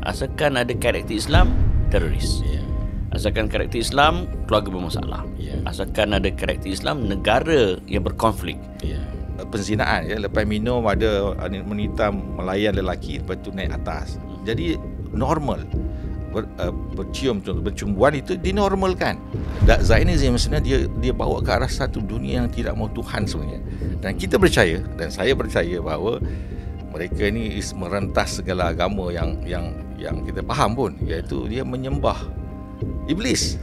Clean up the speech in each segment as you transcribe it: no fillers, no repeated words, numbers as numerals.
Asalkan ada karakter Islam, teroris. Ya. Asalkan karakter Islam, keluarga bermasalah. Ya. Asalkan ada karakter Islam, negara yang berkonflik. Ya. Penzinaan ya, lepas minum ada wanita melayan lelaki, lepas tu naik atas. Jadi normal. Bercumbuan itu dinormalkan. Zionism sebenarnya dia bawa ke arah satu dunia yang tidak mahu Tuhan sebenarnya. Dan kita percaya, dan saya percaya bahawa mereka ni merentas segala agama yang kita faham pun, iaitu dia menyembah iblis.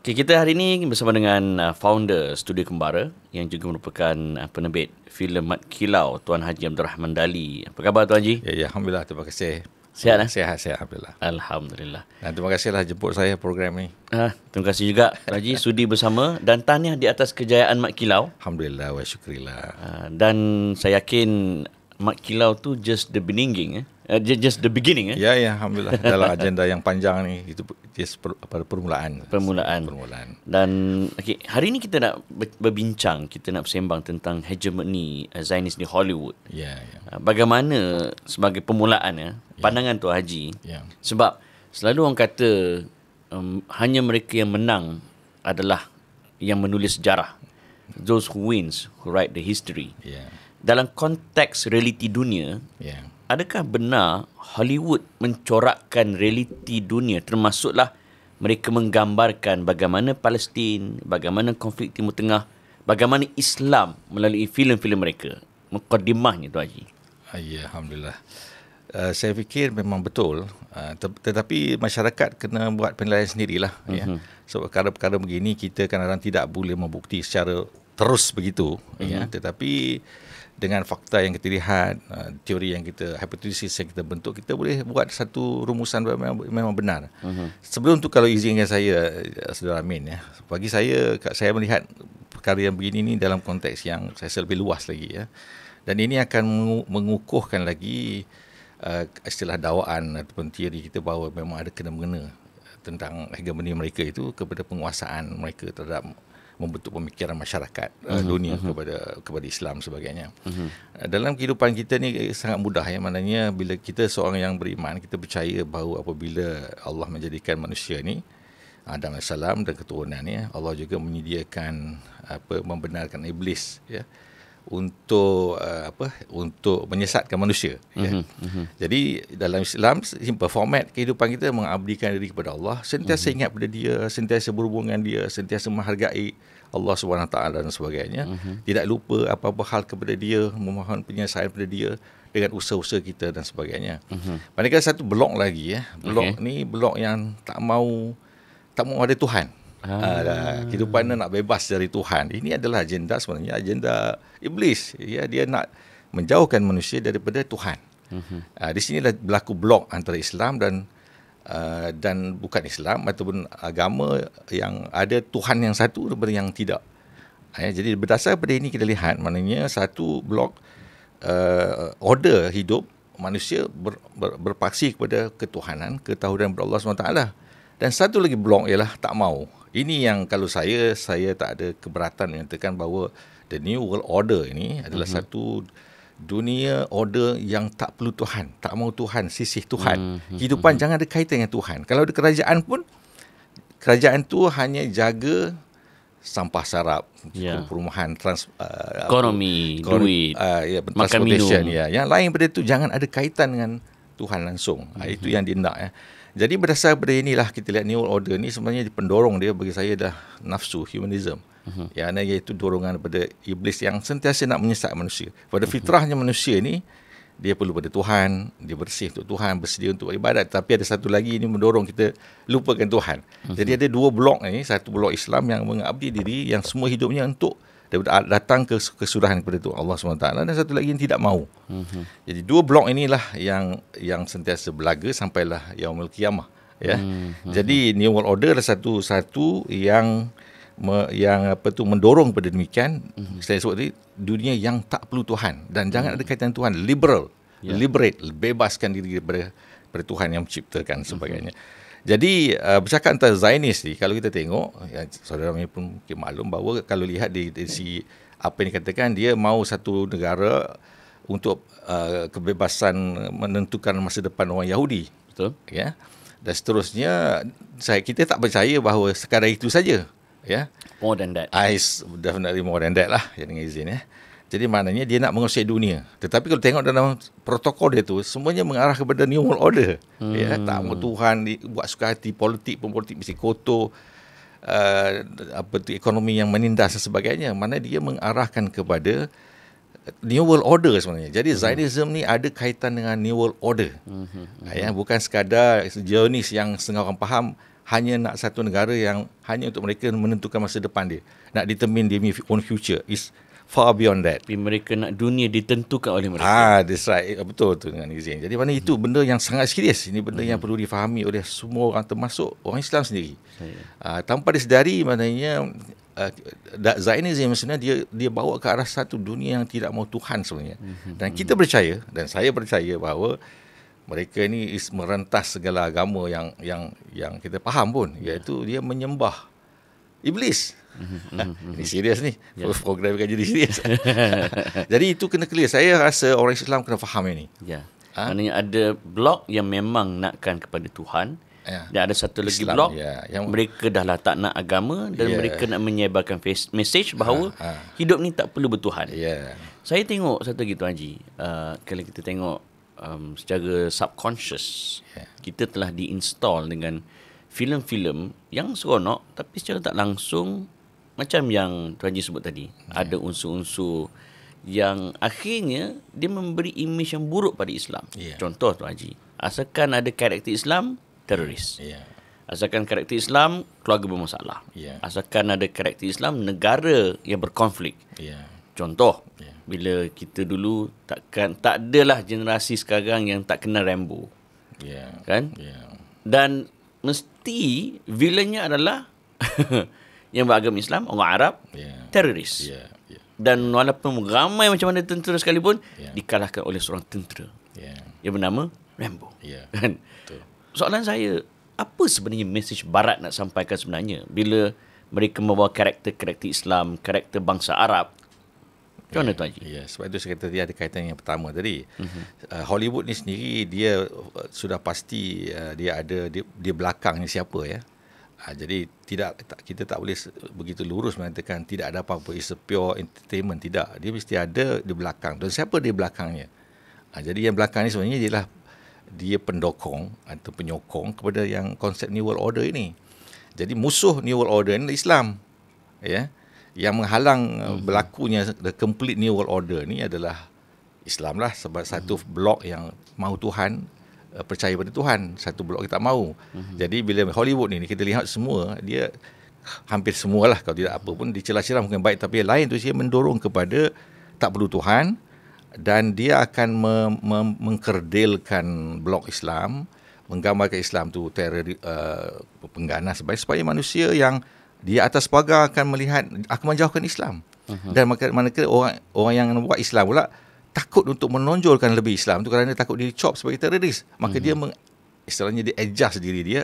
Okay, kita hari ini bersama dengan founder Studio Kembara yang juga merupakan penerbit filem Mat Kilau, Tuan Haji Abdul Rahman Dali. Apa khabar Tuan Haji? Ya, Alhamdulillah, terima kasih. Sihat eh? Sihat, Alhamdulillah. Alhamdulillah. Dan terima kasihlah jemput saya program ni. Terima kasih juga Tuan Haji sudi bersama dan tahniah di atas kejayaan Mat Kilau. Alhamdulillah wa syukrillah. Dan saya yakin Mat Kilau tu just the beginning just the beginning Ya, Alhamdulillah. Dalam agenda yang panjang ni, itu just permulaan. Dan okay, hari ini kita nak berbincang, kita nak bersembang tentang hegemoni Zionis di Hollywood. Ya. Bagaimana sebagai permulaan pandangan Tuan Haji. Ya. Sebab selalu orang kata hanya mereka yang menang adalah yang menulis sejarah. Those who wins, who write the history. Ya. Dalam konteks realiti dunia, adakah benar Hollywood mencorakkan realiti dunia, termasuklah mereka menggambarkan bagaimana Palestin, bagaimana konflik Timur Tengah, bagaimana Islam melalui filem-filem mereka? Mukadimahnya Tuan Haji. Ya, Alhamdulillah. Saya fikir memang betul, tetapi masyarakat kena buat penilaian sendirilah. Ya. Sebab perkara-perkara begini kita kadang-kadang tidak boleh membukti secara terus begitu. Ya. Tetapi dengan fakta yang kita lihat, teori yang kita, hipotesis yang kita bentuk, kita boleh buat satu rumusan memang benar. Sebelum tu, kalau izinkan saya, Saudara Amin, bagi saya melihat perkara yang begini ni dalam konteks yang saya rasa lebih luas lagi. Dan ini akan mengukuhkan lagi istilah dakwaan ataupun teori kita bahawa memang ada kena-mengena tentang hegemoni mereka itu kepada penguasaan mereka terhadap membentuk pemikiran masyarakat dunia kepada Islam sebagainya. Dalam kehidupan kita ni sangat mudah maknanya bila kita seorang yang beriman, kita percaya bahawa apabila Allah menjadikan manusia ni, Adam AS dan keturunannya, Allah juga menyediakan membenarkan iblis untuk untuk menyesatkan manusia. Jadi dalam Islam, simple format kehidupan kita mengabdikan diri kepada Allah, sentiasa ingat pada Dia, sentiasa berhubungan Dia, sentiasa menghargai Allah SWT dan sebagainya. Tidak lupa apa-apa hal kepada Dia, memohon penyelesaian kepada Dia dengan usaha-usaha kita dan sebagainya. Manakala satu blok lagi blok ni blok yang tak mau ada Tuhan. Kehidupan nak bebas dari Tuhan. Ini adalah agenda sebenarnya, agenda iblis. Dia nak menjauhkan manusia daripada Tuhan. Di sinilah berlaku blok antara Islam dan bukan Islam ataupun agama yang ada Tuhan yang satu daripada yang tidak. Jadi berdasar pada ini kita lihat maknanya satu blok order hidup manusia berpaksi kepada ketuhanan, ketahudan kepada Allah SWT. Dan satu lagi blok ialah tak mau. Ini yang kalau saya tak ada keberatan menyatakan bahawa the new world order ini adalah satu dunia order yang tak perlu Tuhan, tak mau Tuhan, sisih Tuhan. Kehidupan jangan ada kaitan dengan Tuhan. Kalau ada kerajaan pun, kerajaan tu hanya jaga sampah sarap, perumahan, ekonomi, duit, makan minum. Yang lain pada itu jangan ada kaitan dengan Tuhan langsung. Itu yang dihendak. Jadi berdasar pada inilah kita lihat new order ni sebenarnya pendorong dia bagi saya dah nafsu, humanism. Iaitu dorongan daripada iblis yang sentiasa nak menyesatkan manusia. Pada fitrahnya manusia ni, dia perlu pada Tuhan, dia bersih untuk Tuhan, bersedia untuk ibadat. Tapi ada satu lagi ini mendorong kita lupakan Tuhan. Jadi ada dua blok ni, satu blok Islam yang mengabdi diri, yang semua hidupnya untuk datang ke kesudahan kepada Tuhan Allah SWT, dan satu lagi yang tidak mahu. Jadi dua blok inilah yang sentiasa berlaga sampailah yaumul qiyamah. Jadi New World Order adalah satu yang mendorong kepada demikian. Saya sebut tadi, dunia yang tak perlu Tuhan dan jangan ada kaitan Tuhan, liberal, liberate, bebaskan diri daripada pada Tuhan yang menciptakan sebagainya. Jadi bercakap tentang Zionis ni, kalau kita tengok, saudara kami pun mungkin maklum bahawa kalau lihat dari si apa yang dikatakan, dia mahu satu negara untuk kebebasan menentukan masa depan orang Yahudi. Betul. Ya. Dan seterusnya, kita tak percaya bahawa sekadar itu saja. Ya. More than that. Definitely more than that lah, ya, dengan izin. Ya. Jadi maknanya dia nak menguasai dunia. Tetapi kalau tengok dalam protokol dia tu, semuanya mengarah kepada New World Order. Ya, tak mahu Tuhan, buat suka hati, politik mesti kotor, ekonomi yang menindas dan sebagainya. Mana dia mengarahkan kepada New World Order sebenarnya. Jadi Zionism ni ada kaitan dengan New World Order. Ya, bukan sekadar Zionis yang setengah orang faham hanya nak satu negara yang hanya untuk mereka menentukan masa depan dia. Nak determine dia own future. Is far beyond that. Tapi mereka nak dunia ditentukan oleh mereka. That's right. Betul tu dengan izin. Jadi mana itu benda yang sangat serius. Ini benda yang perlu difahami oleh semua orang, termasuk orang Islam sendiri. Tanpa disedari, maknanya Zionism sebenarnya dia bawa ke arah satu dunia yang tidak mahu Tuhan sebenarnya. Dan kita percaya, dan saya percaya bahawa mereka ni merentas segala agama yang kita faham pun, iaitu dia menyembah iblis. Ini serius ni. Program kan jadi serius. Jadi itu kena clear. Saya rasa orang Islam kena faham ini. Maknanya ada blok yang memang nakkan kepada Tuhan. Dan ada satu lagi Islam, blok yang mereka dah lah tak nak agama, dan mereka nak menyebarkan message bahawa hidup ni tak perlu bertuhan. Saya tengok satu lagi Tuan Haji, kalau kita tengok secara subconscious, kita telah diinstall dengan filem-filem yang seronok, tapi secara tak langsung, macam yang Tuan Haji sebut tadi, ada unsur-unsur yang akhirnya dia memberi imej yang buruk pada Islam. Contoh Tuan Haji, asalkan ada karakter Islam, teroris. Asalkan karakter Islam, keluarga bermasalah. Asalkan ada karakter Islam, negara yang berkonflik. Contoh, bila kita dulu tak adalah generasi sekarang yang tak kenal Rambo. Kan? Dan mesti villainnya adalah yang beragama Islam, orang Arab, teroris. Dan walaupun ramai macam mana tentera sekalipun, dikalahkan oleh seorang tentera yang bernama Rambo. Kan? Soalan saya, apa sebenarnya mesej Barat nak sampaikan sebenarnya bila mereka membawa karakter-karakter Islam, karakter bangsa Arab? Macam mana Tuan Haji? Sebab itu saya kata dia ada kaitan yang pertama tadi. Hollywood ni sendiri, dia sudah pasti dia belakangnya siapa, ya. Jadi kita tak boleh begitu lurus mengatakan tidak ada apa-apa, it's a pure entertainment. Tidak, dia mesti ada di belakang. Dan siapa di belakangnya? Jadi yang belakang ni sebenarnya dia pendokong atau penyokong kepada yang konsep New World Order ini. Jadi musuh New World Order ini Islam. Ya. Yang menghalang berlakunya the complete New World Order ni adalah Islam lah, sebab satu blok yang mahu Tuhan, percaya pada Tuhan, satu blok kita tak mahu. Jadi bila Hollywood ni kita lihat semua, dia hampir semualah, kalau tidak apa pun dicelah-celah mungkin baik, tapi yang lain tu dia mendorong kepada tak perlu Tuhan, dan dia akan mengkerdilkan blok Islam, menggambarkan Islam tu teror, pengganas, supaya manusia yang di atas pagar akan melihat, akan menjauhkan Islam. Dan manakala orang yang buat Islam pula takut untuk menonjolkan lebih Islam tu kerana takut dicop sebagai teroris, maka dia istilahnya dia adjust diri dia.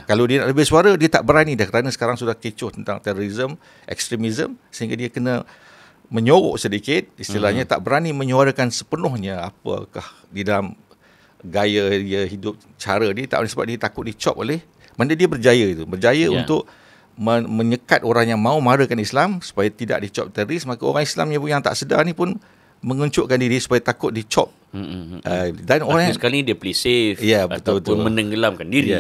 Kalau dia nak lebih suara, dia tak berani dah, kerana sekarang sudah kecoh tentang terorisme, ekstremisme, sehingga dia kena menyorok sedikit, istilahnya tak berani menyuarakan sepenuhnya apakah di dalam gaya dia hidup, cara dia, tak, sebab dia takut dicop oleh, mana dia berjaya untuk menyekat orang yang mahu marakan Islam supaya tidak dicop teroris. Maka orang Islam yang tak sedar ni pun mengencukkan diri supaya takut dicop. Dan orang sekali dia play safe, ataupun menenggelamkan diri.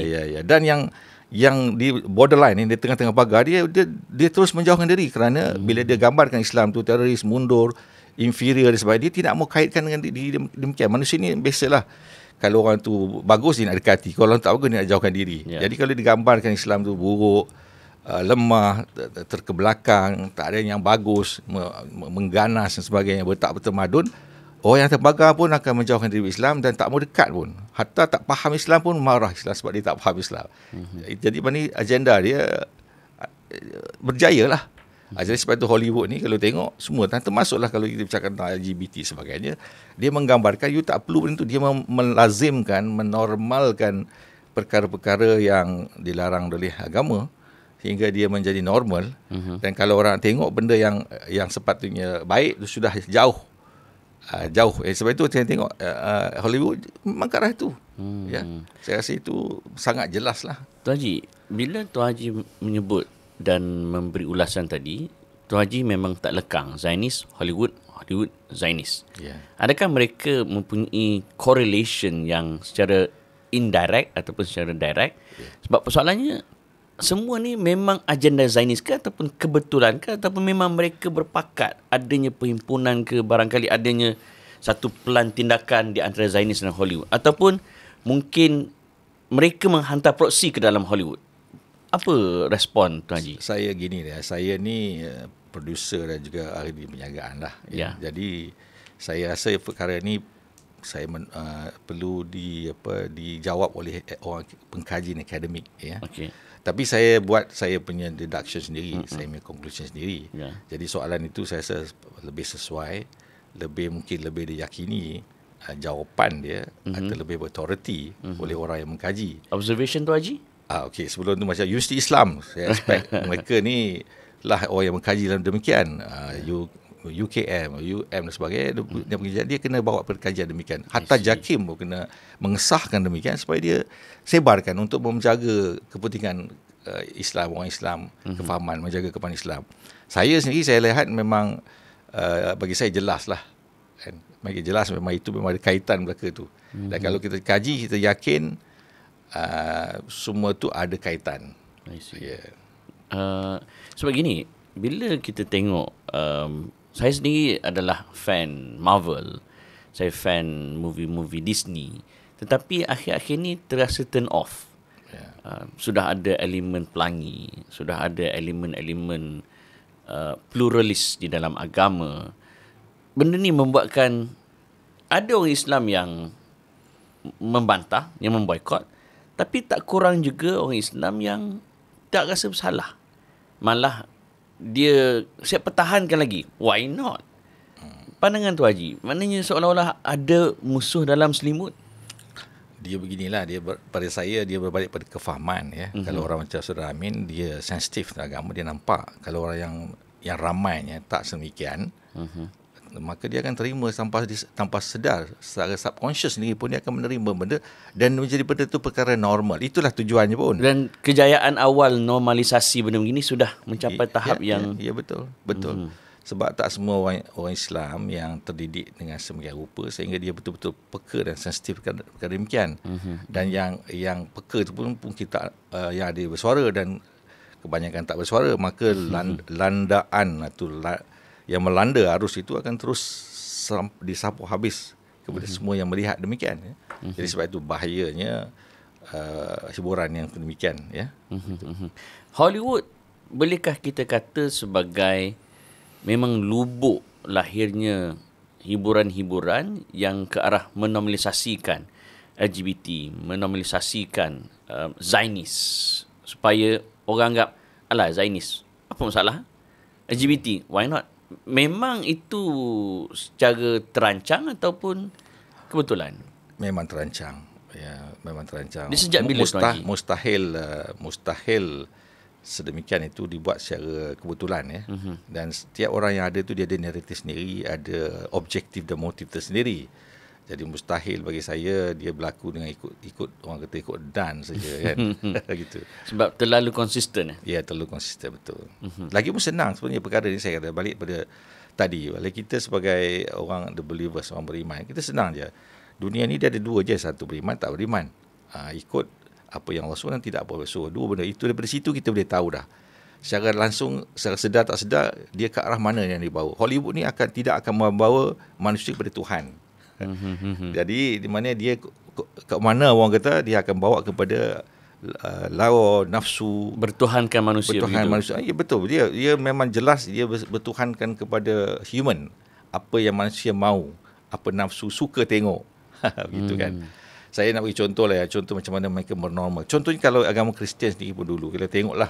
Dan yang di borderline ni, di tengah-tengah pagar, dia terus menjauhkan diri kerana bila dia gambarkan Islam tu teroris, mundur, inferior dan sebagainya, dia tidak mau kaitkan dengan diri demikian. Manusia ni biasalah, kalau orang tu bagus dia nak dekati, kalau orang tak bagus dia nak jauhkan diri. Jadi kalau digambarkan Islam tu buruk, lemah, terkebelakang, tak ada yang bagus, mengganas dan sebagainya, tak bertamadun, orang yang terbagar pun akan menjauhkan diri Islam dan tak mau dekat pun. Hatta tak faham Islam pun marah Islam sebab dia tak faham Islam. Jadi mana agenda dia berjaya lah. Jadi sebab itu Hollywood ni kalau tengok semua, termasuklah kalau kita bercakap tentang LGBT sebagainya, dia menggambarkan you tak perlu benda tu. Dia melazimkan, menormalkan perkara-perkara yang dilarang oleh agama sehingga dia menjadi normal. Dan kalau orang tengok benda yang sepatutnya baik tu sudah jauh. Sebab itu saya tengok Hollywood memang ke arah itu. Ya, saya rasa itu sangat jelas lah. Tuan Haji, bila Tuan Haji menyebut dan memberi ulasan tadi, Tuan Haji memang tak lekang Zionis, Hollywood Zionis. Adakah mereka mempunyai correlation yang secara indirect ataupun secara direct? Sebab persoalannya, semua ni memang agenda Zionis ke ataupun kebetulan ke, ataupun memang mereka berpakat adanya perhimpunan ke, barangkali adanya satu pelan tindakan di antara Zionis dan Hollywood, ataupun mungkin mereka menghantar proksi ke dalam Hollywood. Apa respon Tuan Haji? Saya gini dia, saya ni producer dan juga ahli perniagaan lah. Ya. Jadi saya rasa perkara ni saya perlu dijawab oleh orang pengkaji akademik. Ya. Okey. Tapi saya buat saya punya deduction sendiri, saya punya conclusion sendiri. Ya. Jadi soalan itu saya rasa lebih sesuai, mungkin lebih diyakini jawapan dia atau lebih berauthority oleh orang yang mengkaji. Observation Tuan Haji? Okey, sebelum tu macam Universiti Islam, saya expect mereka ni lah orang yang mengkaji dalam demikian. UKM, UM dan sebagainya, dia kena bawa perkajian demikian. Hatta JAKIM pun kena mengesahkan demikian supaya dia sebarkan untuk menjaga kepentingan Islam, orang Islam, kefahaman, menjaga kefahaman Islam. Saya sendiri, saya lihat memang bagi saya jelas lah. Bagi jelas memang itu memang ada kaitan mereka tu. Dan kalau kita kaji, kita yakin semua tu ada kaitan. Sebab gini, bila kita tengok, saya sendiri adalah fan Marvel, saya fan movie-movie Disney, tetapi akhir-akhir ni terasa turn off. Sudah ada elemen pelangi, sudah ada elemen-elemen pluralis di dalam agama. Benda ni membuatkan ada orang Islam yang membantah, yang memboikot, tapi tak kurang juga orang Islam yang tak rasa bersalah. Malah dia siap pertahankan lagi. Why not? Pandangan Tuan Haji, maknanya seolah-olah ada musuh dalam selimut. Dia beginilah, pada saya dia berbalik pada kefahaman. Ya. Kalau orang macam Saudara Amin, dia sensitif dengan agama, dia nampak. Kalau orang yang ramainya tak sedemikian, maka dia akan terima tanpa sedar, secara subconscious sendiri pun dia akan menerima benda dan menjadi benda itu perkara normal. Itulah tujuannya pun. Dan kejayaan awal normalisasi benda begini sudah mencapai tahap yang... Ya, betul. Sebab tak semua orang Islam yang terdidik dengan semikian rupa sehingga dia betul-betul peka dan sensitif perkara demikian. Dan yang peka itu pun kita yang ada bersuara dan kebanyakan tak bersuara, maka landaan atau yang melanda arus itu akan terus disapu habis kepada semua yang melihat demikian. Ya. Jadi sebab itu bahayanya hiburan yang demikian. Ya. Hollywood, bolehkah kita kata sebagai memang lubuk lahirnya hiburan-hiburan yang ke arah menormalisasikan LGBT, menormalisasikan Zionis, supaya orang anggap, alah Zionis, apa masalah? LGBT, why not? Memang itu secara terancang ataupun kebetulan? Memang terancang. Ya, memang terancang. Dia sejak bila mustahil sedemikian itu dibuat secara kebetulan. Ya. Dan setiap orang yang ada tu dia ada naratif sendiri, ada objektif dan motif tersendiri. Jadi mustahil bagi saya dia berlaku dengan ikut orang kata ikut dan saja kan. Gitu. Sebab terlalu konsisten. Ya, terlalu konsisten, betul. Lagi pun senang sebenarnya perkara ni, saya kata balik pada tadi. Kalau kita sebagai orang the believers, orang beriman, kita senang je. Dunia ni dia ada dua je, satu beriman, tak beriman. Ikut apa yang Allah suruh dan tidak apa suruh. Dua benda itu, daripada situ kita boleh tahu dah. Secara langsung, secara sedar tak sedar, dia ke arah mana yang dibawa. Hollywood ni tidak akan membawa manusia kepada Tuhan. Jadi di mana dia ke mana orang kata dia akan bawa kepada lawa nafsu, bertuhankan manusia. Ya, betul. Dia memang jelas dia bertuhankan kepada human, apa yang manusia mahu, apa nafsu suka tengok. Gitu kan. Saya nak bagi contoh lah ya, contoh macam mana mereka bernormal. Contohnya kalau agama Kristian sendiri pun dulu, kita tengoklah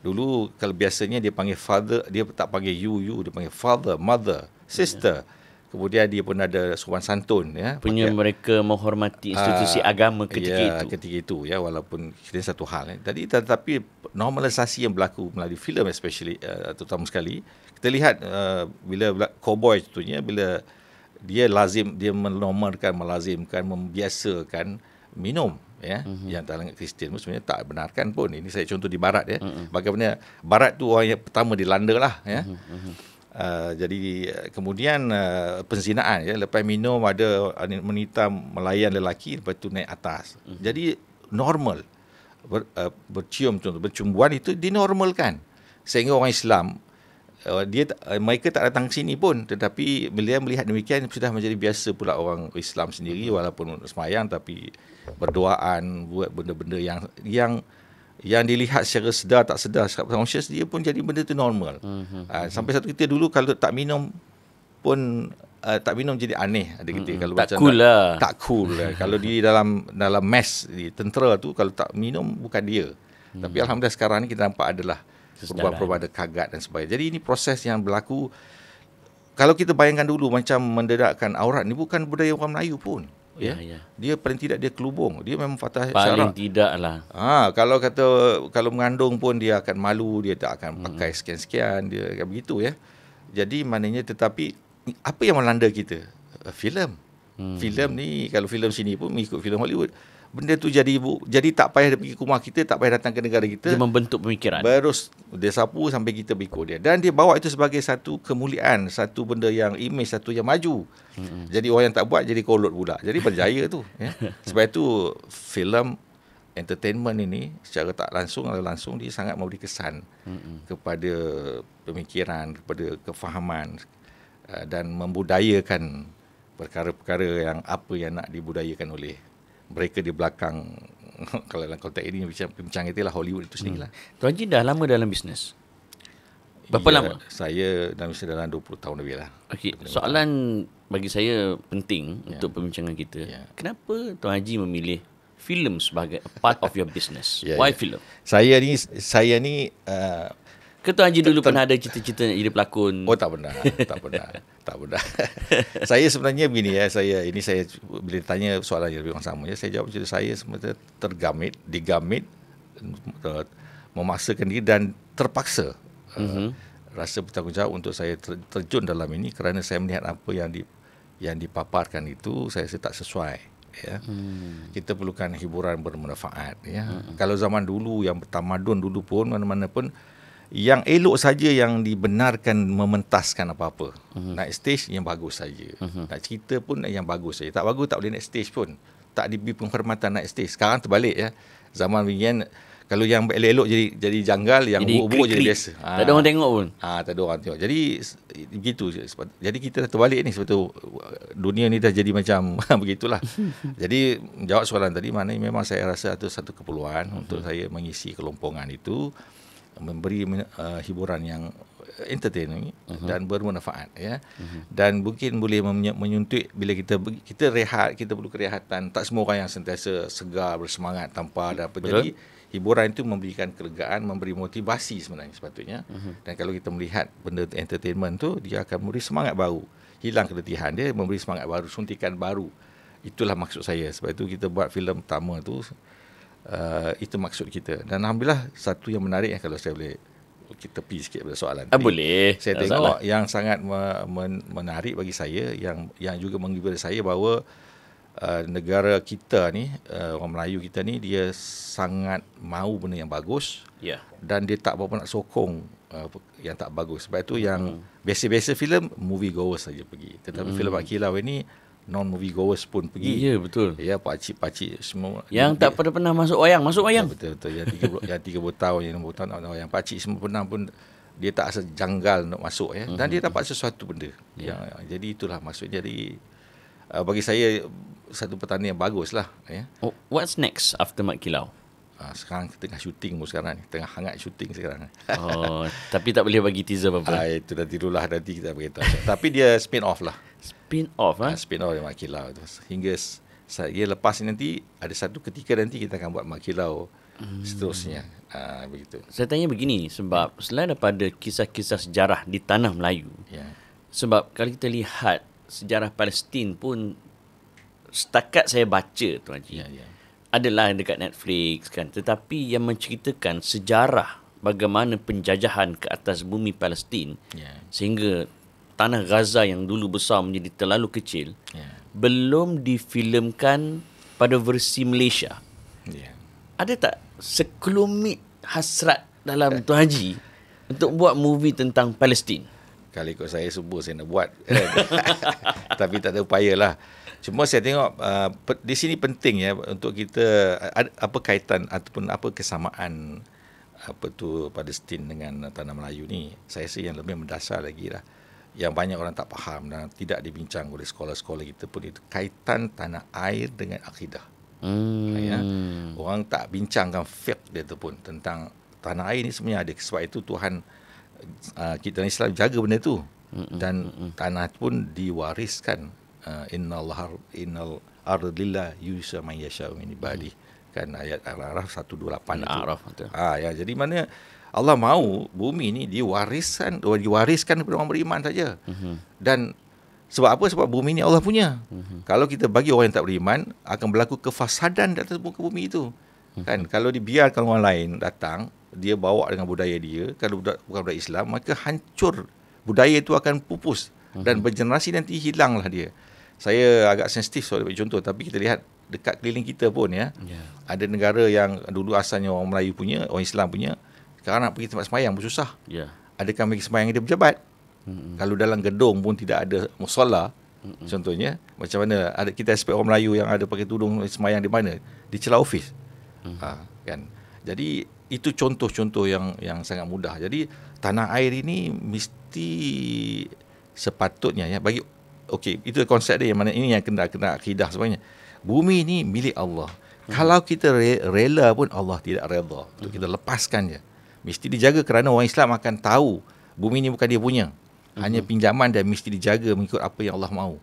Dulu kalau biasanya dia panggil father, dia tak panggil you, dia panggil father, mother, sister. Kemudian dia pun ada sopan santun, ya. Punya mereka menghormati institusi agama ketika itu. Ketika itu, ya, walaupun kira satu hal. Jadi tetapi normalisasi yang berlaku melalui filem especially, terutama sekali, kita lihat bila cowboy contohnya, bila dia melazimkan, membiasakan minum, ya, yang dalam Kristian pun sebenarnya tak benarkan pun. Ini saya contoh di barat, ya. Bagaimana barat tu orang yang pertama dilanda lah, ya. Jadi kemudian penzinaan, ya, lepas minum ada wanita melayan lelaki, lepas tu naik atas. Jadi normal bercium, contoh bercumbuan itu dinormalkan sehingga orang Islam mereka tak datang ke sini pun, tetapi bila melihat demikian sudah menjadi biasa pula orang Islam sendiri, walaupun semayang tapi berdoaan, buat benda-benda yang dilihat secara sedar tak sedar, conscious, dia pun jadi benda tu normal. Sampai satu kita dulu kalau tak minum pun tak minum jadi aneh. Ada kita kalau tak cool lah. Tak cool lah. Kalau di dalam mess di tentera tu, kalau tak minum bukan dia. Tapi alhamdulillah sekarang ni kita nampak adalah perubahan-perubahan, ada kagat dan sebagainya. Jadi ini proses yang berlaku. Kalau kita bayangkan dulu macam mendedakkan aurat ni bukan budaya orang Melayu pun. Ya. Dia paling tidak dia kelubung. Dia memang fatah syarak. Paling tidak lah. Kalau mengandung pun dia akan malu, dia tak akan pakai sekian-sekian, dia akan begitu, ya. Jadi maknanya, tetapi apa yang melanda kita? Filem. Filem ni, kalau filem sini pun mengikut filem Hollywood. Benda tu jadi tak payah dia pergi ke rumah kita, tak payah datang ke negara kita. Dia membentuk pemikiran. Terus dia sapu sampai kita berikut dia. Dan dia bawa itu sebagai satu kemuliaan, satu benda yang image, satu yang maju. Jadi orang yang tak buat jadi kolot pula. Jadi berjaya tu, ya. Sebab itu filem entertainment ini secara tak langsung atau langsung dia sangat memberi kesan kepada pemikiran, kepada kefahaman, dan membudayakan perkara-perkara yang nak dibudayakan oleh mereka di belakang. Kalau dalam konteks ini bincang itulah Hollywood itu sendirilah. Tuan Haji dah lama dalam bisnes? Berapa lama? Saya dalam 20 tahun lebih lah. Okey, soalan bagi saya penting untuk perbincangan kita. Kenapa Tuan Haji memilih filem sebagai part of your business? Why filem? Saya ni ke Tuan Haji dulu pernah ada cita-cita nak jadi pelakon? Oh, tak pernah. Saya sebenarnya begini, ya. Saya bila tanya soalan yang lebih sama, ya, saya jawab macam saya sebenarnya digamit, memaksakan diri dan terpaksa. Rasa bertanggungjawab untuk saya terjun dalam ini kerana saya melihat apa yang dipaparkan itu saya tak sesuai, ya. Kita perlukan hiburan bermanfaat, ya. Kalau zaman dulu yang bertamadun dulu pun, mana-mana pun yang elok saja yang dibenarkan mementaskan apa-apa. Naik stage yang bagus saja. Nak cerita pun yang bagus saja. Tak bagus tak boleh naik stage pun. Tak diberi penghormatan naik stage. Sekarang terbalik, ya. Zaman begini, kalau yang elok-elok jadi janggal, yang buruk-buruk jadi biasa. Tak ada orang tengok pun. Tak ada orang tengok. Jadi begitu. Jadi kita dah terbalik ni, sebab tu dunia ni dah jadi macam begitulah. Jadi jawab soalan tadi, mana memang saya rasa itu satu keperluan untuk saya mengisi kelompongan itu, memberi hiburan yang entertaining dan bermanfaat, ya. Dan mungkin boleh menyuntik bila kita rehat, kita perlu kerehatan. Tak semua orang yang sentiasa segar, bersemangat tanpa ada apa. Jadi hiburan itu memberikan kelegaan, memberi motivasi sebenarnya sepatutnya. Dan kalau kita melihat benda entertainment tu, dia akan memberi semangat baru. Hilang keletihan dia, memberi semangat baru, suntikan baru. Itulah maksud saya. Sebab itu kita buat filem pertama tu, itu maksud kita. Dan alhamdulillah satu yang menarik, kalau saya boleh kita tepi sikit pada soalan tadi. Boleh. Saya tengok yang sangat menarik bagi saya, yang juga menghibur saya, bahawa negara kita ni, orang Melayu kita ni, dia sangat mahu benda yang bagus, dan dia tak berapa nak sokong yang tak bagus. Sebab itu yang biasa-biasa filem movie goers saja pergi, tetapi filem Mak Kilau ini non-movie goers pun pergi. Ya, betul. Ya, pakcik-pakcik semua. Yang tak pernah masuk wayang. Ya, betul. Yang 30 tahun, yang 60 tahun tak masuk wayang. Pakcik semua pernah pun, dia tak rasa janggal nak masuk, ya. Dan dia dapat sesuatu benda. Jadi itulah maksud. Jadi bagi saya satu pertandingan yang bagus lah, ya. What's next after Mak Kilau? Sekarang tengah syuting pun sekarang ni. Tengah hangat syuting sekarang. Tapi tak boleh bagi teaser apa-apa. Itu nanti kita beritahu. Tapi dia spin off lah. Spin off, spin off Mak Kilau tu. Hingga saya lepas ni nanti, ada satu ketika nanti kita akan buat Mak Kilau seterusnya. Begitu. Saya tanya begini sebab selain daripada kisah-kisah sejarah di tanah Melayu, sebab kalau kita lihat sejarah Palestin pun setakat saya baca Tuan Haji, adalah dekat Netflix kan, tetapi yang menceritakan sejarah bagaimana penjajahan ke atas bumi Palestin sehingga tanah Gaza yang dulu besar menjadi terlalu kecil belum difilmkan pada versi Malaysia. Ada tak sekelumit hasrat dalam Tuan Haji untuk buat movie tentang Palestin? Kalau ikut saya subuh saya nak buat. Tapi tak ada upaya lah. Cuma saya tengok di sini penting ya untuk kita apa kaitan ataupun apa kesamaan Palestin dengan tanah Melayu ni. Saya rasa yang lebih mendasar lagi lah, yang banyak orang tak faham dan tidak dibincang oleh sekolah-sekolah kita pun, itu kaitan tanah air dengan akidah. Orang tak bincangkan fiqh dia tu pun tentang tanah air ni sebenarnya ada. Sebab itu Tuhan kita Islam jaga benda tu, dan tanah pun diwariskan. Innal arda lillah yusa man yasha min ibadi, kan ayat Al-A'raf 128 itu. Al-A'raf tu. Jadi mana Allah mahu bumi ni diwariskan kepada orang beriman saja. Dan sebab apa? Sebab bumi ni Allah punya. Kalau kita bagi orang yang tak beriman, akan berlaku kefasadan di atas muka bumi itu. Kan kalau dibiarkan orang lain datang, dia bawa dengan budaya dia, kalau bukan budaya Islam, maka hancur. Budaya itu akan pupus dan bergenerasi nanti hilanglah dia. Saya agak sensitif soal contoh, tapi kita lihat dekat keliling kita pun ada negara yang dulu asalnya orang Melayu punya, orang Islam punya, sekarang nak pergi tempat sembahyang pun susah. Adakah pergi sembahyang dia berjabat? Kalau dalam gedung pun tidak ada musalla, contohnya, macam mana kita expect orang Melayu yang ada pakai tudung sembahyang di mana? Di celah ofis. Kan. Jadi itu contoh-contoh yang sangat mudah. Jadi tanah air ini mesti sepatutnya bagi itu konsep dia, yang mana ini yang kena akidah sebenarnya. Bumi ini milik Allah. Kalau kita rela pun Allah tidak redha untuk kita lepaskan je. Mesti dijaga kerana orang Islam akan tahu bumi ini bukan dia punya. Hanya pinjaman dan mesti dijaga mengikut apa yang Allah mahu.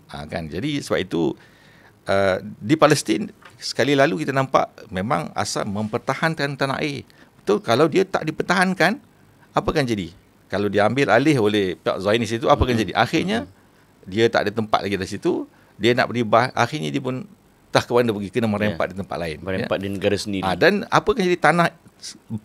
Kan. Jadi sebab itu di Palestin sekali lalu kita nampak memang asal mempertahankan tanah air. Betul, kalau dia tak dipertahankan, apa akan jadi? Kalau diambil alih oleh pihak Zionis itu, apa akan jadi? Akhirnya dia tak ada tempat lagi di situ, dia nak beribah, akhirnya dia pun tak ke mana pergi, kena merempat di tempat lain. Merempat di negara sendiri. Dan apa akan jadi tanah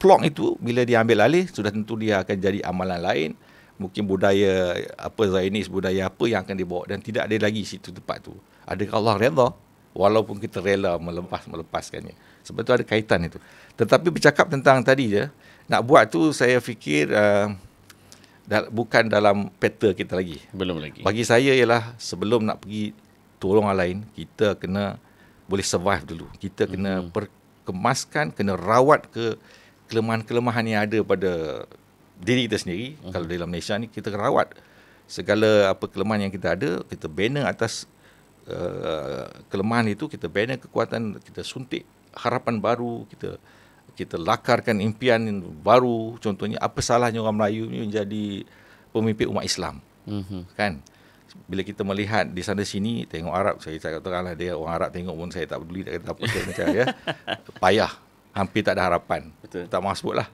plong itu bila diambil alih, sudah tentu dia akan jadi amalan lain. Mungkin budaya Zionis, budaya apa yang akan dibawa, dan tidak ada lagi situ tempat tu. Adakah Allah redha walaupun kita rela melepaskannya? Sebab tu ada kaitan itu. Tetapi bercakap tentang tadi je, nak buat tu saya fikir bukan dalam peta kita lagi. Belum lagi. Bagi saya ialah sebelum nak pergi tolong orang lain, kita kena boleh survive dulu. Kita kena kemaskan, kena rawat ke kelemahan-kelemahan yang ada pada diri kita sendiri. Kalau dalam Malaysia ni kita rawat segala kelemahan yang kita ada, kita bina atas kelemahan itu, kita bina kekuatan, kita suntik harapan baru, kita lakarkan impian baru. Contohnya, apa salahnya orang Melayu ni menjadi pemimpin umat Islam? Kan? Bila kita melihat di sana sini, tengok Arab, saya katakanlah dia orang Arab tengok pun saya tak peduli, tak kata apa, saya macam payah, hampir tak ada harapan. Betul. Tak mahu sebutlah.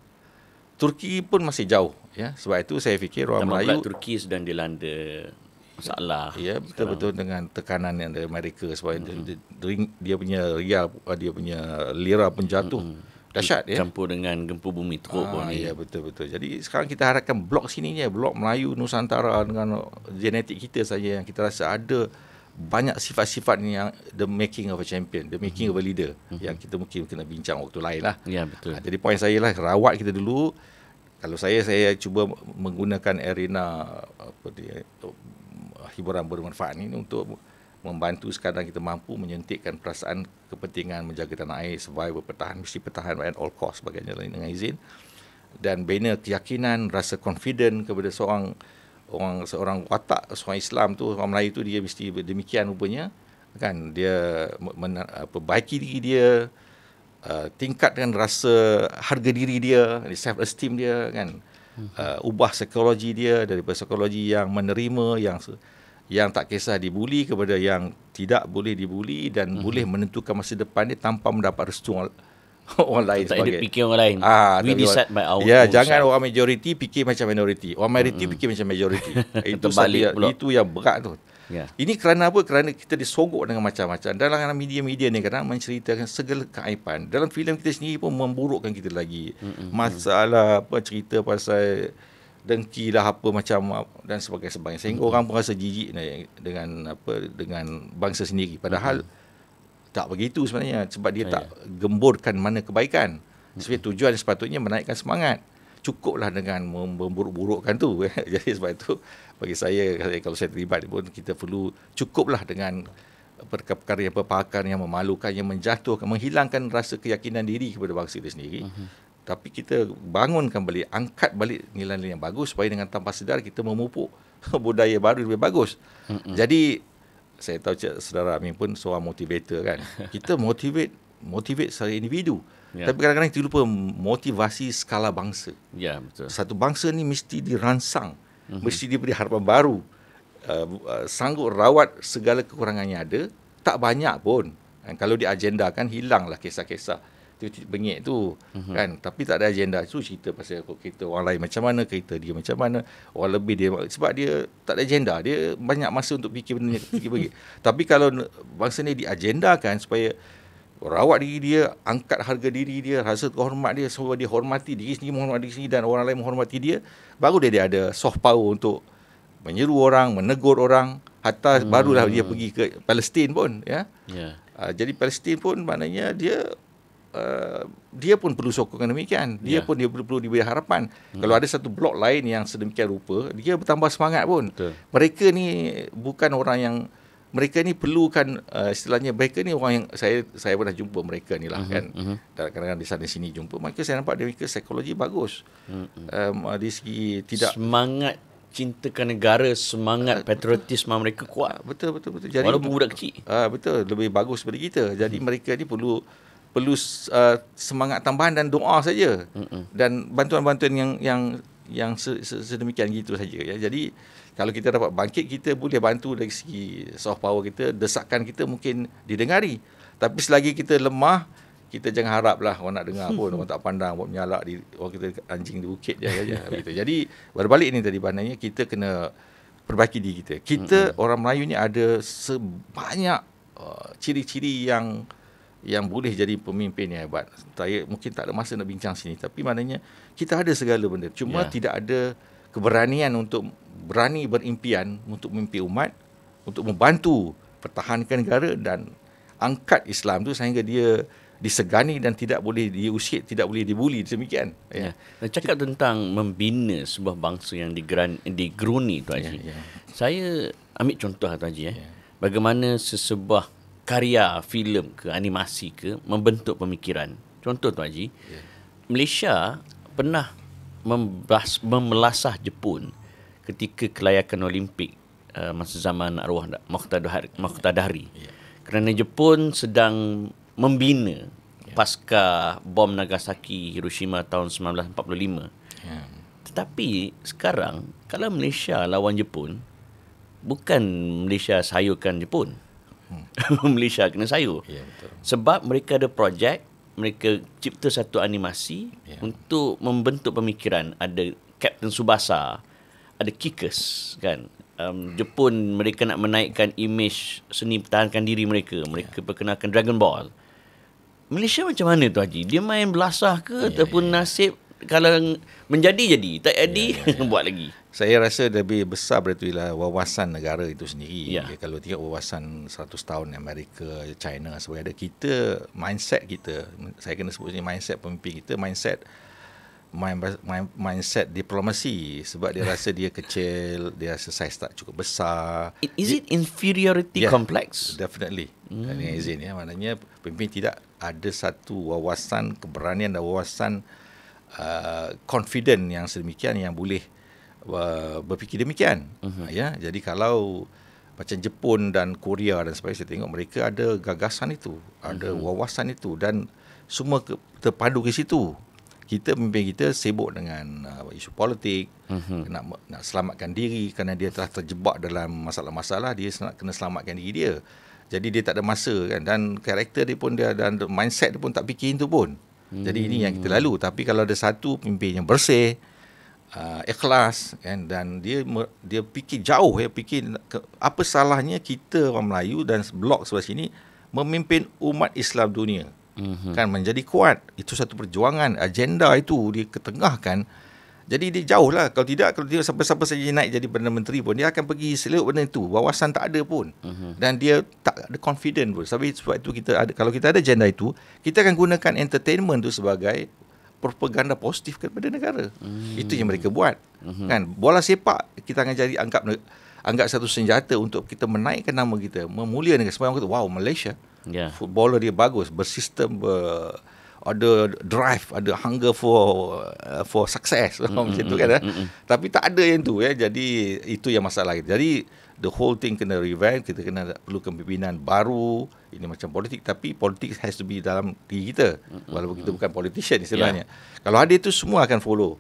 Turki pun masih jauh, sebab itu saya fikir orang Melayu, Turki sedang dilanda masalah. Betul-betul dengan tekanan yang dari Amerika, sebab dia punya rial, dia punya lira pun jatuh. Dahsyat campur dengan gempa bumi teruk pun ni. Ya, betul-betul. Jadi sekarang kita harapkan blok sini je, blok Melayu Nusantara dengan genetik kita saja yang kita rasa ada banyak sifat-sifat yang the making of a champion, the making of a leader, yang kita mungkin kena bincang waktu lain lah. Ya, betul. Jadi poin saya lah, rawat kita dulu. Kalau saya cuba menggunakan arena hiburan bermanfaat ini untuk membantu sekadar kita mampu menyentikkan perasaan kepentingan menjaga tanah air, survive, bertahan, mesti bertahan at all cost, sebagainya lain dengan izin, dan bina keyakinan, rasa confident kepada seorang watak, seorang Islam tu, orang Melayu tu, dia mesti demikian rupanya, kan? Dia perbaiki diri dia, tingkatkan rasa harga diri dia, self esteem dia, kan? Ubah psikologi dia daripada psikologi yang menerima, yang tak kisah dibuli, kepada yang tidak boleh dibuli dan boleh menentukan masa depan dia tanpa mendapat restu orang lain Tak sebagai edit fikir orang lain. We decide by our ya, own jangan self. orang majoriti fikir macam minoriti. Orang minoriti fikir macam majoriti. Terbalik pula. Itu yang berat tu. Ya. Ini kerana apa? Kerana kita disogok dengan macam-macam. Dalam media-media ni kadang menceritakan segala keaiban. Dalam filem kita sendiri pun memburukkan kita lagi. Masalah apa, cerita pasal dengki lah apa macam dan sebagainya. Sehingga orang pun rasa jijik dengan bangsa sendiri. Padahal tak begitu sebenarnya, sebab dia tak gemburkan mana kebaikan. Sebab tujuan sepatutnya menaikkan semangat. Cukuplah dengan memburuk-burukkan tu. Jadi sebab itu bagi saya, kalau saya terlibat pun, kita perlu cukuplah dengan perkara yang perpahakan yang memalukan, yang menjatuhkan, menghilangkan rasa keyakinan diri kepada bangsa itu sendiri. Tapi kita bangunkan balik, angkat balik nilai-nilai yang bagus, supaya dengan tanpa sedar kita memupuk budaya baru lebih bagus. Jadi saya tahu saudara Amin pun seorang motivator kan. Kita motivate secara individu. Tapi kadang-kadang kita lupa motivasi skala bangsa. Ya, betul. Satu bangsa ni mesti dirangsang, mesti diberi harapan baru. Sanggup rawat segala kekurangan yang ada, tak banyak pun. Kalau diagendakan, hilanglah kisah-kisah titik bengik tu kan. Tapi tak ada agenda tu, cerita pasal kereta orang lain macam mana, kereta dia macam mana, orang lebih dia, sebab dia tak ada agenda, dia banyak masa untuk fikir benda fikir. Tapi kalau bangsa ni diagendakan supaya rawat diri dia, angkat harga diri dia, rasa hormat dia, semua dia hormati diri sendiri, menghormati diri sendiri, dan orang lain menghormati dia, baru dia ada soft power untuk menyeru orang, menegur orang. Hatta barulah dia pergi ke Palestin pun, ya. Jadi Palestin pun maknanya dia pun perlu sokongan demikian. Dia pun perlu diberi harapan. Kalau ada satu blok lain yang sedemikian rupa, dia bertambah semangat pun. Betul. Mereka ni bukan orang yang, mereka ni perlukan istilahnya, mereka ni orang yang saya pernah jumpa mereka ni lah kan. Kadang-kadang di sana sini jumpa. Maka saya nampak mereka psikologi bagus. Di segi tidak semangat cintakan negara, semangat patriotisme mereka kuat. Betul. Jadi walaupun budak kecil. Betul, lebih bagus daripada kita. Jadi mereka ni perlu semangat tambahan dan doa saja. Dan bantuan-bantuan yang sedemikian gitu saja ya. Jadi kalau kita dapat bangkit, kita boleh bantu dari segi soft power kita, desakan kita mungkin didengari. Tapi selagi kita lemah, kita jangan haraplah orang nak dengar pun. Orang tak pandang, buat menyalak orang kita anjing di bukit je gitu. Jadi berbalik ni tadi, maknanya kita kena perbaiki diri kita. Kita orang Melayu ni ada sebanyak ciri-ciri yang boleh jadi pemimpin yang hebat. Saya mungkin tak ada masa nak bincang sini, tapi maknanya kita ada segala benda. Cuma tidak ada keberanian untuk berani berimpian untuk memimpin umat, untuk membantu pertahankan negara dan angkat Islam tu sehingga dia disegani dan tidak boleh diusik, tidak boleh dibuli, demikian. Dan cakap tentang membina sebuah bangsa yang digeruni, Tuan Haji. Saya ambil contoh Tuan Haji. Bagaimana sesebuah karya filem ke animasi ke membentuk pemikiran. Contoh Tuan Haji, Malaysia pernah memelasah Jepun ketika kelayakan Olimpik masa zaman arwah Moqtadahri. Kerana Jepun sedang membina pasca bom Nagasaki, Hiroshima tahun 1945. Tetapi sekarang kalau Malaysia lawan Jepun, bukan Malaysia sayurkan Jepun. Malaysia kena sayur. Betul. Sebab mereka ada projek, mereka cipta satu animasi untuk membentuk pemikiran. Ada Captain Tsubasa, ada Kickers kan. Jepun mereka nak menaikkan imej seni pertahankan diri mereka. Mereka perkenalkan Dragon Ball. Malaysia macam mana tu Haji? Dia main belasah ke ataupun nasib kalau menjadi tak jadi buat lagi. Saya rasa lebih besar daripada itulah wawasan negara itu sendiri. Kalau tengok wawasan 100 tahun Amerika, China sebagainya, kita mindset kita, saya kena sebut ni mindset pemimpin kita, mindset diplomasi, sebab dia rasa dia kecil, dia rasa saiz tak cukup besar. Is it inferiority complex? Definitely. Dengan izin maknanya pemimpin tidak ada satu wawasan keberanian dan wawasan confident yang sedemikian yang boleh berfikir demikian. Jadi kalau macam Jepun dan Korea dan sebagainya, saya tengok mereka ada gagasan itu, ada wawasan itu, dan semua terpadu ke situ. Kita pemimpin kita sibuk dengan isu politik, nak selamatkan diri kerana dia telah terjebak dalam masalah-masalah, dia kena selamatkan diri dia. Jadi dia tak ada masa kan, dan karakter dia pun dan mindset dia pun tak fikir itu pun. Jadi ini yang kita lalu. Tapi kalau ada satu pemimpin yang bersih, ikhlas, kan, dan dia fikir jauh, fikir apa salahnya kita orang Melayu dan blok sebelah sini memimpin umat Islam dunia. Kan menjadi kuat. Itu satu perjuangan, agenda itu diketengahkan. Jadi dia jauh lah. Kalau tidak, kalau dia siapa-siapa saja naik jadi Perdana Menteri pun, dia akan pergi selewat benda itu. Wawasan tak ada pun. Dan dia tak ada confident pun. Sebab itu kita ada, kalau kita ada agenda itu, kita akan gunakan entertainment itu sebagai propaganda positif kepada negara. Itu yang mereka buat. Kan, bola sepak kita akan jadi anggap satu senjata untuk kita menaikkan nama kita, memuliakan negara. Sebab orang kata, wow, Malaysia, footballer dia bagus, bersistem, ada drive, ada hunger for success, macam tu kan. Tapi tak ada yang tu, jadi itu yang masalah. Jadi the whole thing kena revamp. Kita kena perlu kepimpinan baru. Ini macam politik, tapi politik has to be dalam diri kita, walaupun kita bukan politician istilahnya. Kalau ada itu, semua akan follow.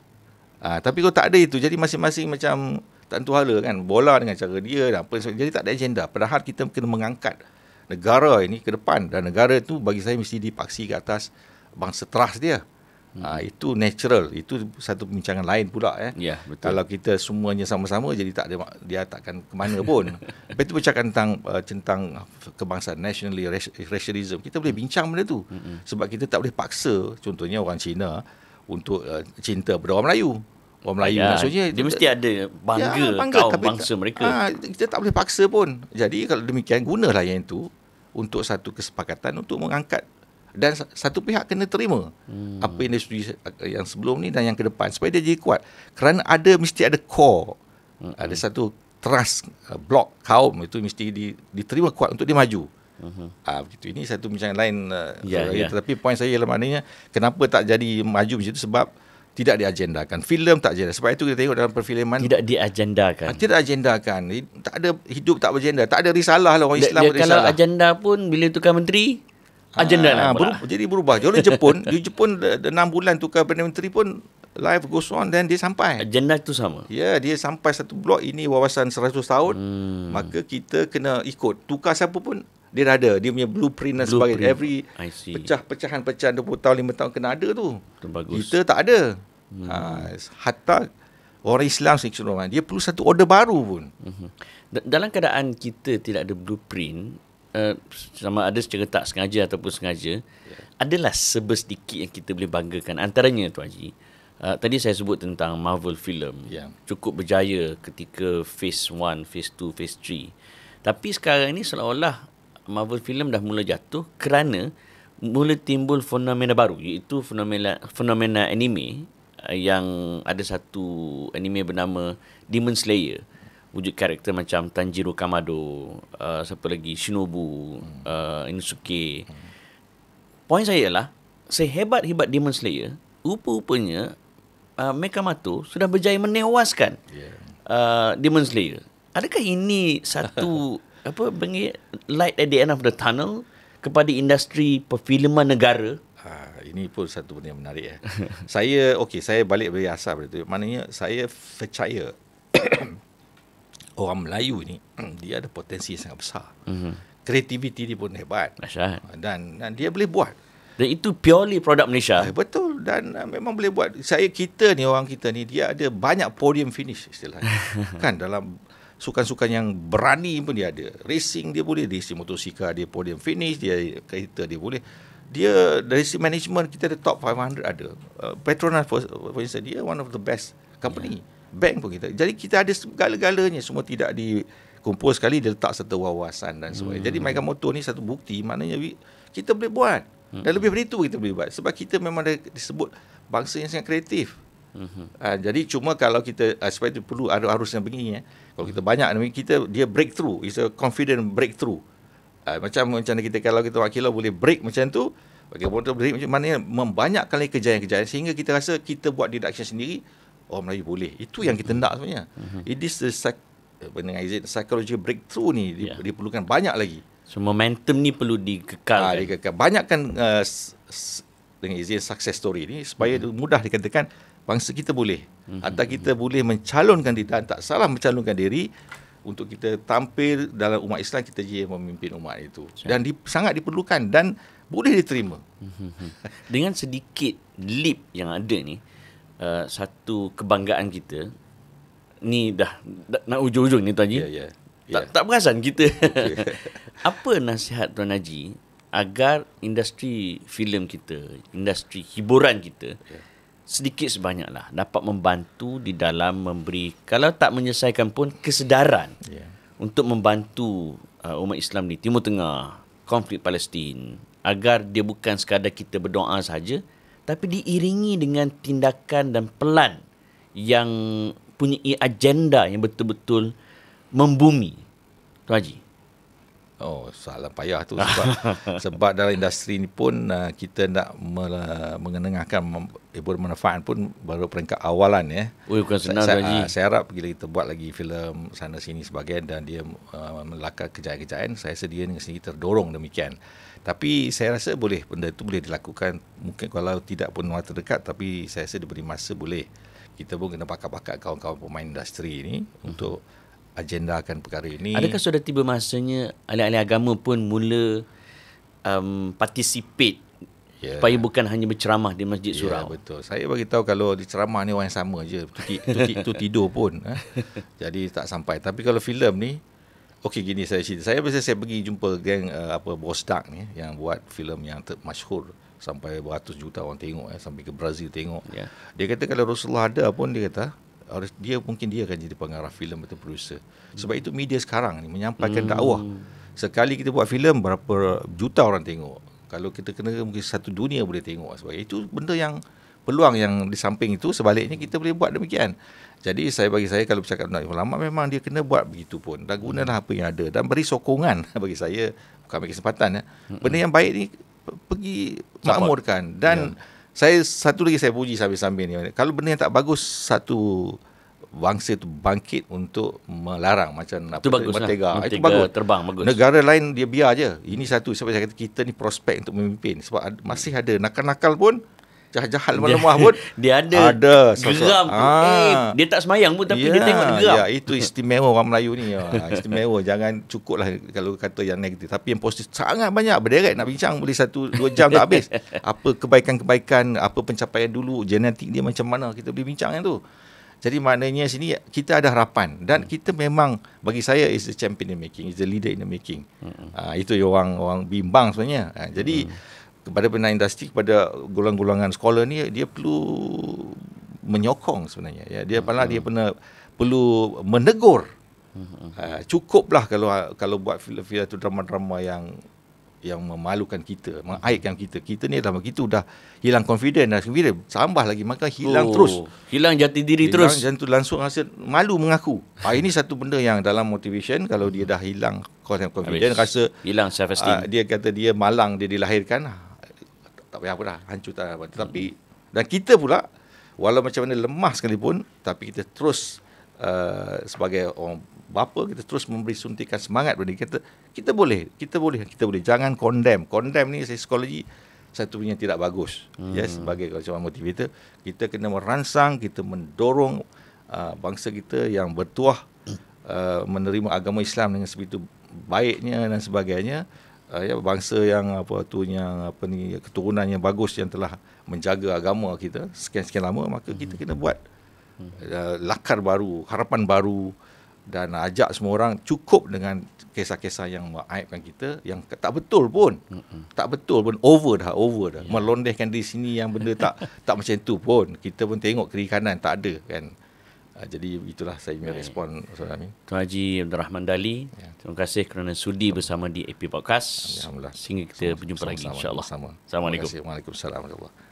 Tapi kalau tak ada itu, jadi masing-masing macam tak tentu hala kan, bola dengan cara dia dan apa, jadi tak ada agenda. Padahal kita kena mengangkat negara ini ke depan, dan negara itu bagi saya mesti dipaksi ke atas bangsa teras dia. Itu natural. Itu satu perbincangan lain pula. Ya, betul. Kalau kita semuanya sama-sama, jadi tak ada, dia takkan ke mana pun. Lepas itu bercakap tentang kebangsaan, nationally, racialism. Kita boleh bincang benda tu. Sebab kita tak boleh paksa, contohnya orang Cina untuk cinta pada orang Melayu. Orang Melayu maksudnya dia mesti ada bangga kaum bangsa mereka. Kita tak boleh paksa pun. Jadi kalau demikian, gunalah yang itu untuk satu kesepakatan untuk mengangkat, dan satu pihak kena terima apa yang industri yang sebelum ni dan yang ke depan, supaya dia jadi kuat. Kerana mesti ada core, ada satu trust, blok kaum itu mesti diterima kuat untuk dia maju. Begitu. Ini satu bincang lain. Tetapi poin saya ialah maknanya kenapa tak jadi maju macam itu, sebab tidak diagendakan. Filem tak agenda. Sebab itu kita tengok dalam perfilman tidak diagendakan. Tidak agendakan. Tak ada hidup, tak beragenda. Tak ada risalah lah orang Islam. Kalau agenda pun bila tukar menteri, agenda jadi berubah. Jadi di Jepun 6 bulan tukar Perdana Menteri pun life goes on, dan dia sampai. Agenda tu sama. Ya, dia sampai satu blok ini wawasan 100 tahun. Maka kita kena ikut. Tukar siapa pun dia dah ada. Dia punya blueprint dan sebagainya. Every pecahan-pecahan 20 tahun, 5 tahun kena ada tu. Bagus. Kita tak ada. Hatta orang Islam keseluruhan, dia perlu satu order baru pun. Dalam keadaan kita tidak ada blueprint, sama ada secara tak sengaja ataupun sengaja, adalah sedikit yang kita boleh banggakan. Antaranya Tuan Haji, tadi saya sebut tentang Marvel film, cukup berjaya ketika phase 1, phase 2, phase 3. Tapi sekarang ini seolah-olah Marvel film dah mula jatuh kerana mula timbul fenomena baru, iaitu fenomena anime, yang ada satu anime bernama Demon Slayer. Wujud karakter macam Tanjiro Kamado, siapa lagi, Shinobu, Inosuke. Poin saya ialah, sehebat-hebat Demon Slayer, rupa-rupanya Mekamoto sudah berjaya menewaskan Demon Slayer. Adakah ini satu light at the end of the tunnel kepada industri perfilman negara? Ini pun satu benda yang menarik. Saya balik dari asal pada itu. Maknanya saya percaya orang Melayu ni dia ada potensi yang sangat besar. Kreativiti dia pun hebat. Dan dia boleh buat. Dan itu purely produk Malaysia. Betul. Dan memang boleh buat. Orang kita ni dia ada banyak podium finish istilahnya. Kan dalam sukan-sukan yang berani pun dia ada. Racing dia boleh, racing motosikal dia podium finish, dia kereta dia boleh. Dia dari si management kita ada top 500 ada. Petronas for instance, dia one of the best company. Bank pun kita. Jadi kita ada segala-galanya, semua tidak dikumpul sekali, dia letak satu wawasan dan sebagainya. Jadi Mekamoto ni satu bukti, maknanya kita boleh buat. Dan lebih dari itu kita boleh buat. Sebab kita memang disebut bangsa yang sangat kreatif. Jadi cuma kalau kita sebab itu perlu ada arus yang begini. Kalau kita banyak, dia breakthrough. It's a confident breakthrough. Macam kita, kalau kita wakilah boleh break macam tu, bagi motor break macam mana, membanyakkan lagi kejayaan-kejayaan sehingga kita rasa kita buat deduction sendiri, orang Melayu boleh. Itu yang kita nak sebenarnya. It is the psychology breakthrough ni diperlukan banyak lagi. So momentum ni perlu dikekalkan. Banyakkan dengan izin success story ni supaya mudah dikatakan bangsa kita boleh. Atau kita boleh mencalonkan diri, dan tak salah mencalonkan diri untuk kita tampil dalam umat Islam, kita je yang memimpin umat itu. Dan sangat diperlukan dan boleh diterima. Dengan sedikit leap yang ada ni, satu kebanggaan kita ni dah nak ujung-ujung ni Tuan Haji. Tak perasan kita. Apa nasihat Tuan Haji agar industri filem kita, industri hiburan kita sedikit sebanyaklah dapat membantu di dalam memberi, kalau tak menyelesaikan pun, kesedaran untuk membantu umat Islam di Timur Tengah, konflik Palestin, agar dia bukan sekadar kita berdoa saja, tapi diiringi dengan tindakan dan pelan yang punya agenda yang betul-betul membumi. Tuan Haji. Oh, soalan payah tu sebab dalam industri ni pun kita nak mengenengahkan bermanfaat pun baru peringkat awalan ya. Bukan senang Tuan Haji. Saya harap bila kita buat lagi filem sana sini sebagian dan dia melakar kejayaan-kejayaan, saya sedia dengan sendiri terdorong demikian. Tapi saya rasa benda itu boleh dilakukan, mungkin kalau tidak pun masa terdekat, tapi saya rasa diberi masa boleh. Kita pun kena pakat-pakat kawan-kawan pemain industri ni untuk agendakan perkara ini. Adakah sudah tiba masanya ahli-ahli agama pun mula participate supaya bukan hanya berceramah di Masjid Surau? Betul. Saya bagi tahu kalau di ceramah ni orang yang sama je. Tu tidur pun. Jadi tak sampai. Tapi kalau filem ni, okey gini saya cerita. Saya pergi jumpa geng Bos Dark ni yang buat filem yang masyhur sampai beratus juta orang tengok sampai ke Brazil tengok. Dia kata kalau Rasulullah ada pun dia kata mungkin dia akan jadi pengarah filem atau producer. Sebab itu media sekarang ni menyampaikan dakwah. Sekali kita buat filem berapa juta orang tengok. Kalau kita kena mungkin satu dunia boleh tengok. Sebab itu benda yang peluang yang di samping itu, sebaliknya kita boleh buat demikian. Jadi bagi saya kalau bercakap tentang ulama, memang dia kena buat begitu pun. Dan gunalah apa yang ada dan beri sokongan bagi saya, bukan bagi kesempatan. Benda yang baik ni pergi makmurkan. Dan saya satu lagi saya puji sambil-sambil ni. Kalau benda yang tak bagus, satu bangsa itu bangkit untuk melarang macam itu bagus Merdeka. Itu bagus. Terbang bagus. Negara lain dia biar je. Ini satu sebab saya kata kita ni prospek untuk memimpin. Sebab masih ada nakal-nakal pun, jahat-jahat lemah-lemah pun dia ada geram pun. Dia tak semayang pun tapi dia tengok dia geram. Itu istimewa orang Melayu ni. Istimewa. Jangan cukup lah kalau kata yang negatif. Tapi yang positif sangat banyak. Berderet nak bincang boleh 1-2 jam tak habis. Apa kebaikan-kebaikan, apa pencapaian dulu, genetik dia macam mana, kita boleh bincang yang tu. Jadi maknanya sini kita ada harapan dan kita memang, bagi saya is the champion in the making, is the leader in the making. Itu orang bimbang sebenarnya. Jadi kepada pemain industri, kepada golongan-golongan sekolah ni, dia perlu menyokong sebenarnya. Dia perlu menegur. Cukuplah kalau buat filem-filem atau drama-drama yang memalukan kita, mengaibkan kita. Kita ni dalam kita dah hilang confidence dah. Tambah lagi maka hilang terus. Hilang jati diri terus. Langsung rasa malu mengaku. Ini satu benda yang dalam motivation, kalau dia dah hilang confidence, rasa hilang self esteem. Dia kata dia malang, dia dilahirkan, tak payah apa dah, hancur tak apa. Tapi dan kita pula walau macam mana lemah sekalipun, tapi kita terus sebagai orang bapa, kita terus memberi suntikan semangat pada kita boleh. Jangan condemn ni saya psikologi satu punya tidak bagus. Sebagai macam motivator, kita kena merangsang, kita mendorong bangsa kita yang bertuah menerima agama Islam dengan sebegitu baiknya dan sebagainya. Bangsa yang keturunan yang bagus yang telah menjaga agama kita sekian-sekian lama, maka kita kena buat lakar baru, harapan baru, dan ajak semua orang. Cukup dengan kisah-kisah yang mengaibkan kita, yang tak betul pun, over dah. Melondehkan di sini yang benda tak macam tu pun, kita pun tengok kiri kanan tak ada kan. Jadi itulah saya punya respon, Ustaz Amin. Tuan Haji Abdul Rahman Dali, terima kasih kerana sudi bersama di AP Podcast. Alhamdulillah. Sehingga kita berjumpa lagi insya-Allah. Assalamualaikum. Waalaikumsalam warahmatullahi wabarakatuh.